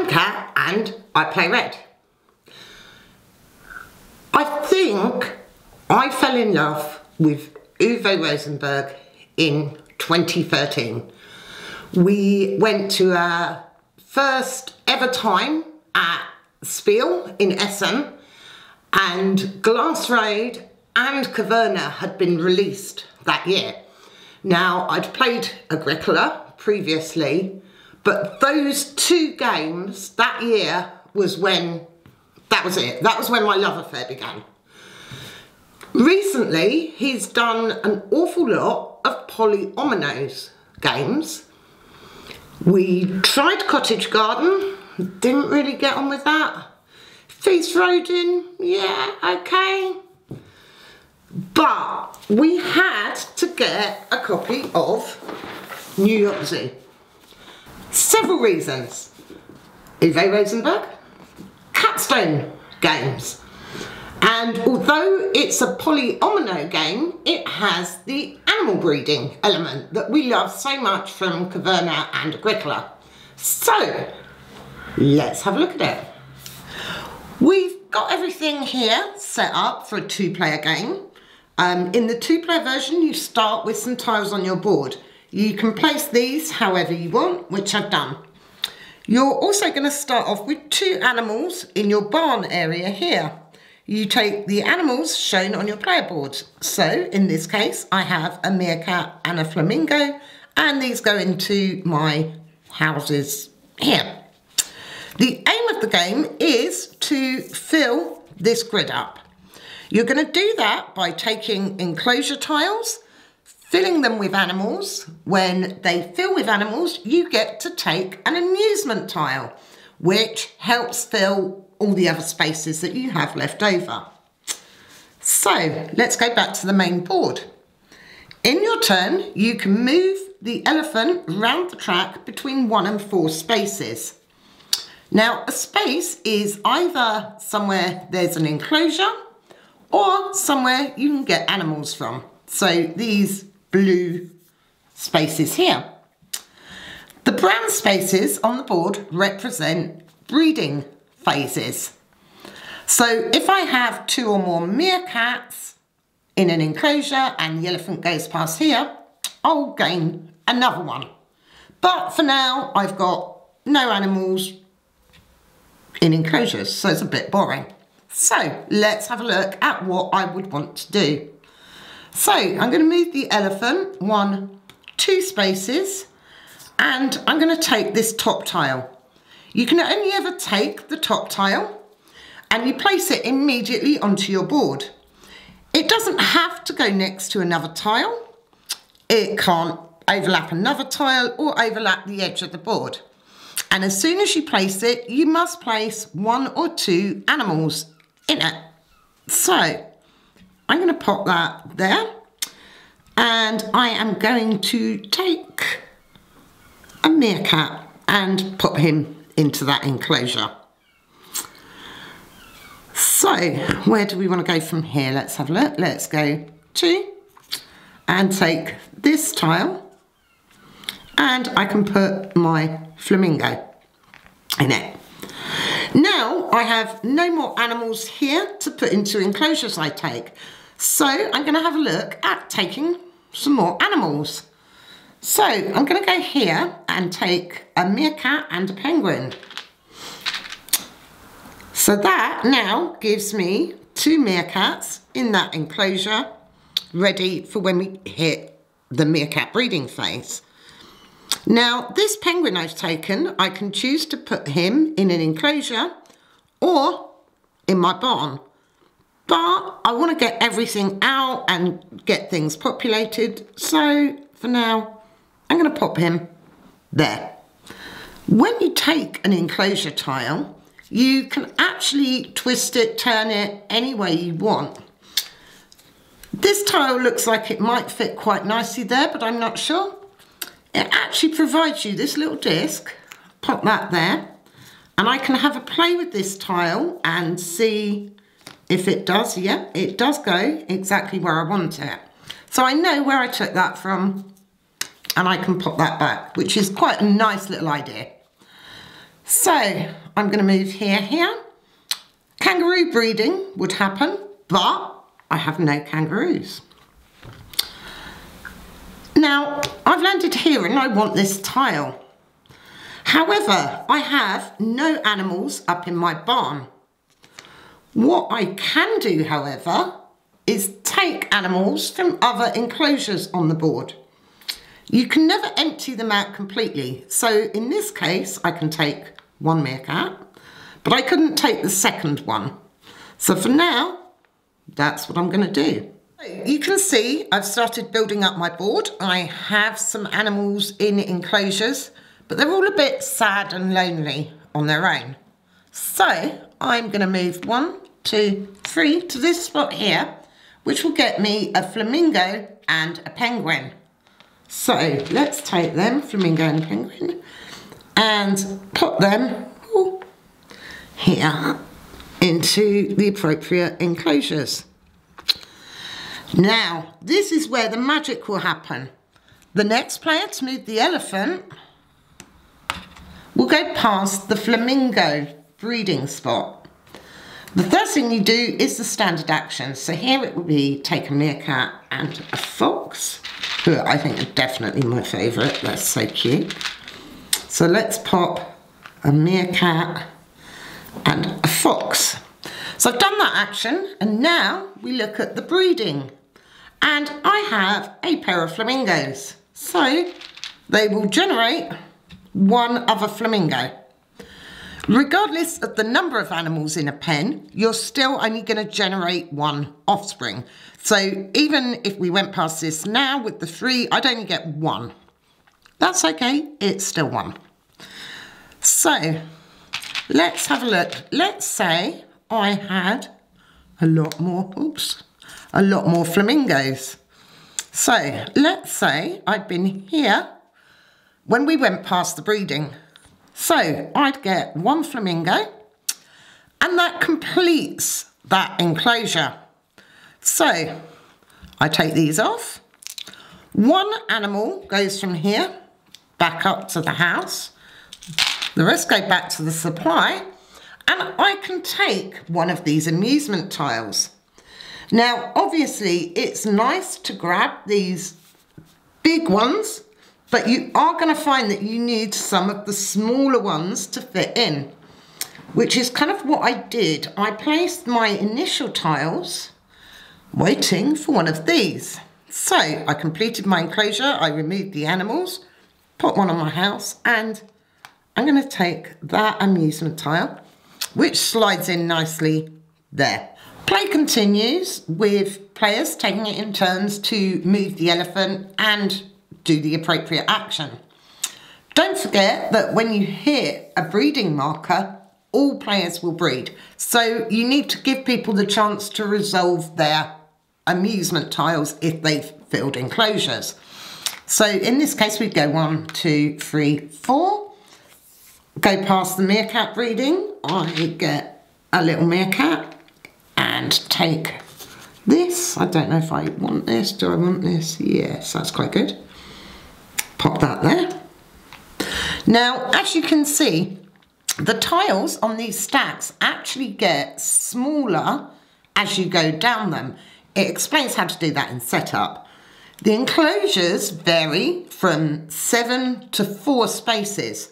Kat and I play red. I think I fell in love with Uwe Rosenberg in 2013. We went to our first ever time at Spiel in Essen, and Glass Raid and Caverna had been released that year. Now, I'd played Agricola previously, but those two games that year was when, that was it. That was when my love affair began. Recently, he's done an awful lot of polyominoes games. We tried Cottage Garden, didn't really get on with that. Feast Rodin, yeah, okay. But we had to get a copy of New York Zoo. Several reasons. Uwe Rosenberg, Capstone games. And although it's a polyomino game, it has the animal breeding element that we love so much from Caverna and Agricola. So, let's have a look at it. We've got everything here set up for a two-player game. In the two-player version, you start with some tiles on your board. You can place these however you want, which I've done. You're also going to start off with two animals in your barn area here. You take the animals shown on your player board. So in this case, I have a meerkat and a flamingo, and these go into my houses here. The aim of the game is to fill this grid up. You're going to do that by taking enclosure tiles, filling them with animals. When they fill with animals, you get to take an amusement tile, which helps fill all the other spaces that you have left over. So let's go back to the main board. In your turn, you can move the elephant round the track between 1 and 4 spaces. Now, a space is either somewhere there's an enclosure or somewhere you can get animals from. So these blue spaces here. The brown spaces on the board represent breeding phases. So if I have 2 or more meerkats in an enclosure and the elephant goes past here, I'll gain another one. But for now, I've got no animals in enclosures, so it's a bit boring. So let's have a look at what I would want to do. So I'm going to move the elephant 1, 2 spaces, and I'm going to take this top tile. You can only ever take the top tile and you place it immediately onto your board. It doesn't have to go next to another tile. It can't overlap another tile or overlap the edge of the board. And as soon as you place it, you must place 1 or 2 animals in it. So I'm going to pop that there, and I am going to take a meerkat and put him into that enclosure. So where do we want to go from here? Let's have a look. Let's go 2 and take this tile, and I can put my flamingo in it. Now I have no more animals here to put into enclosures I take. So I'm going to have a look at taking some more animals. So I'm going to go here and take a meerkat and a penguin. So that now gives me 2 meerkats in that enclosure, ready for when we hit the meerkat breeding phase. Now this penguin I've taken, I can choose to put him in an enclosure or in my barn. But I want to get everything out and get things populated, so for now I'm going to pop him there. When you take an enclosure tile, you can actually twist it, turn it any way you want. This tile looks like it might fit quite nicely there, but I'm not sure. It actually provides you this little disc, pop that there, and I can have a play with this tile and see if it does. Yeah, it does go exactly where I want it. So I know where I took that from, and I can pop that back, which is quite a nice little idea. So I'm going to move here. Kangaroo breeding would happen, but I have no kangaroos. Now, I've landed here and I want this tile. However, I have no animals up in my barn. What I can do, however, is take animals from other enclosures on the board. You can never empty them out completely. So in this case, I can take one meerkat, but I couldn't take the second one. So for now, that's what I'm going to do. You can see I've started building up my board. I have some animals in enclosures, but they're all a bit sad and lonely on their own. So I'm going to move 1, 2, 3 to this spot here, which will get me a flamingo and a penguin. So let's take them, flamingo and penguin, and put them here into the appropriate enclosures. Now, this is where the magic will happen. The next player to move the elephant will go past the flamingo breeding spot. The first thing you do is the standard action. So here it will be take a meerkat and a fox, who I think are definitely my favourite. That's so cute. So let's pop a meerkat and a fox. So I've done that action, and now we look at the breeding. And I have a pair of flamingos. So they will generate one other flamingo. Regardless of the number of animals in a pen, you're still only going to generate one offspring. So even if we went past this now with the 3, I'd only get 1. That's okay, it's still 1. So let's have a look. Let's say I had a lot more flamingos. So let's say I'd been here when we went past the breeding. So I'd get 1 flamingo, and that completes that enclosure. So I take these off. 1 animal goes from here back up to the house. The rest go back to the supply, and I can take one of these amusement tiles. Now, obviously, it's nice to grab these big ones, but you are going to find that you need some of the smaller ones to fit in, which is kind of what I did. I placed my initial tiles waiting for one of these. So I completed my enclosure, I removed the animals, put one on my house, and I'm going to take that amusement tile, which slides in nicely there. Play continues with players taking it in turns to move the elephant and do the appropriate action. Don't forget that when you hit a breeding marker, all players will breed. So you need to give people the chance to resolve their amusement tiles if they've filled enclosures. So in this case, we'd go 1, 2, 3, 4. Go past the meerkat breeding. I get a little meerkat and take this. I don't know if I want this. Do I want this? Yes, that's quite good. Pop that there. Now, as you can see, the tiles on these stacks actually get smaller as you go down them. It explains how to do that in setup. The enclosures vary from 7 to 4 spaces.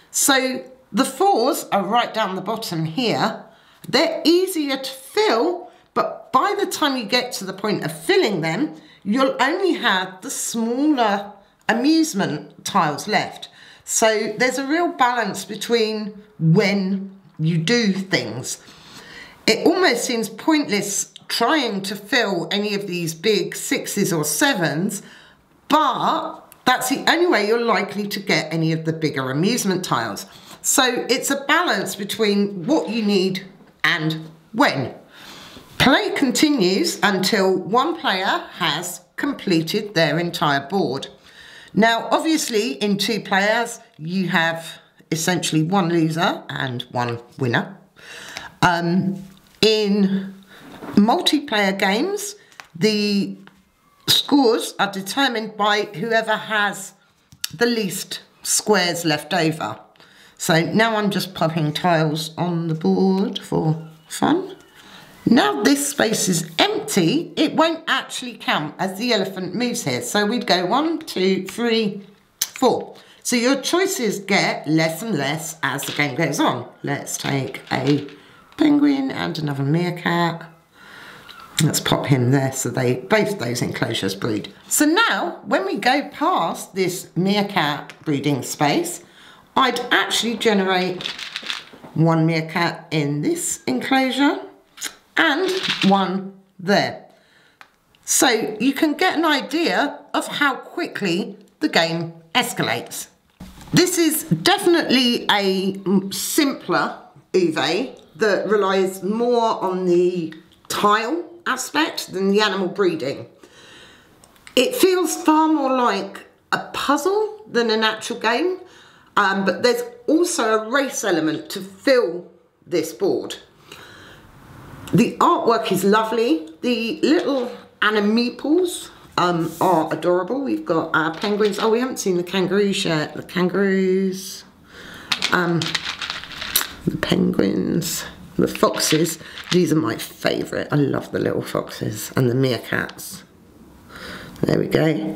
So the 4s are right down the bottom here. They're easier to fill, but by the time you get to the point of filling them, you'll only have the smaller amusement tiles left. So there's a real balance between when you do things. It almost seems pointless trying to fill any of these big 6s or 7s, but that's the only way you're likely to get any of the bigger amusement tiles. So it's a balance between what you need and when. Play continues until one player has completed their entire board. Now, obviously, in 2 players, you have essentially 1 loser and 1 winner. In multiplayer games, the scores are determined by whoever has the least squares left over. So now I'm just popping tiles on the board for fun. Now this space is empty, it won't actually count as the elephant moves here. So we'd go 1, 2, 3, 4. So your choices get less and less as the game goes on. Let's take a penguin and another meerkat. Let's pop him there so both those enclosures breed. So now when we go past this meerkat breeding space, I'd actually generate one meerkat in this enclosure and one there. So you can get an idea of how quickly the game escalates. This is definitely a simpler Uwe that relies more on the tile aspect than the animal breeding. It feels far more like a puzzle than an actual game, but there's also a race element to fill this board. The artwork is lovely. The little animeeples are adorable. We've got our penguins. Oh, we haven't seen the kangaroos yet. The kangaroos, the penguins, the foxes. These are my favourite. I love the little foxes and the meerkats. There we go.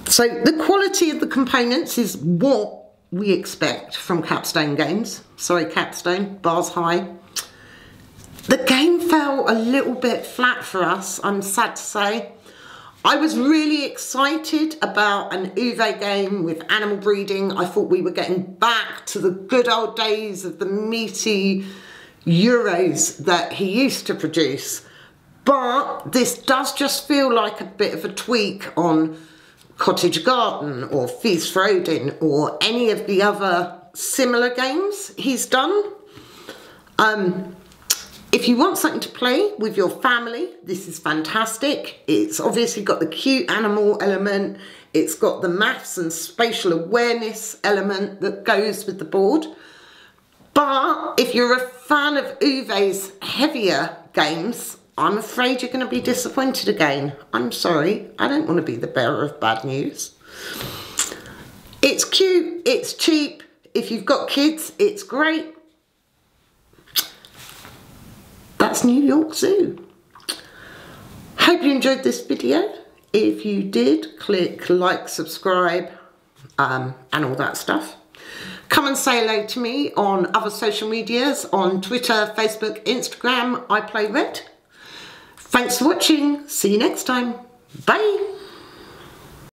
So the quality of the components is what we expect from Capstone games. Sorry, Capstone, bars high. The game fell a little bit flat for us, I'm sad to say. I was really excited about an Uwe game with animal breeding. I thought we were getting back to the good old days of the meaty Euros that he used to produce. But this does just feel like a bit of a tweak on Cottage Garden or Feast for Odin or any of the other similar games he's done. If you want something to play with your family, this is fantastic. It's obviously got the cute animal element. It's got the maths and spatial awareness element that goes with the board. But if you're a fan of Uwe's heavier games, I'm afraid you're going to be disappointed again. I'm sorry, I don't want to be the bearer of bad news. It's cute, it's cheap. If you've got kids, it's great. That's New York Zoo. Hope you enjoyed this video. If you did, click like, subscribe, and all that stuff. Come and say hello to me on other social medias, on Twitter, Facebook, Instagram, I Play Red. Thanks for watching. See you next time. Bye.